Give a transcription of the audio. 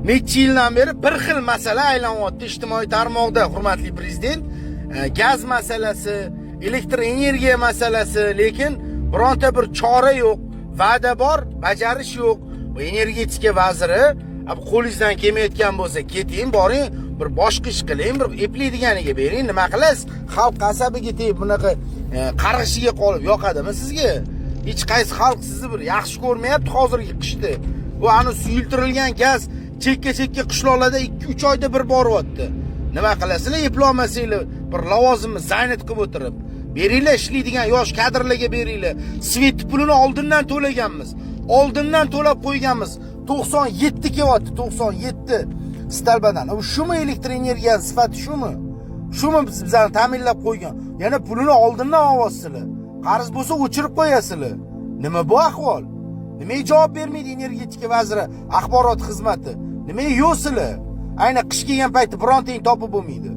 necha yildan beri bir xil masala aylanyapti ijtimoiy tarmoqda, hurmatli prezident. Gaz masalasi, elektr energiya masalasi, lekin bironta bir chora yo'q, va'da bor, bajarish yo'q. Bu energetika vaziri qo'lingizdan kelmayotgan bo'lsa, keting, boring, bir boshqa ish qiling, bir eplaydiganiga bering, nima qilasiz? Xalq asabiga tegib bunaqa qarg'ishiga qolib yoqadimi sizga? Hech qaysi xalq sizni bir yaxshi ko'rmayapti hozirgi qishda. Bu ani suyultirilgan gaz chekka-chekka qishloqlarda 2-3 oyda bir boryapti. Nima qilasizlar? Eplolmasanglar, bir lavozimni zaynat qilib o'tirib, beringlar, ishlaydigan yosh kadrlarga beringlar. Svet pulini oldindan to'laganmiz. Oldindan to'lab qo'yganmiz. 97 kelyapti, 97 stalbadan. Bu shumi elektr energiya sifati shumi? Shumi bizlarni ta'minlab qo'ygan? Yana pulini oldindan olyapsizlar. Qarz bo'lsa o'chirib qo'yasizlar. Nima bu ahvol? Nimaga javob bermaydi energetika vaziri, axborot xizmati? Nimaga yo'qsizlar? Ayni qish kelgan paytda birontang topib bo'lmaydi.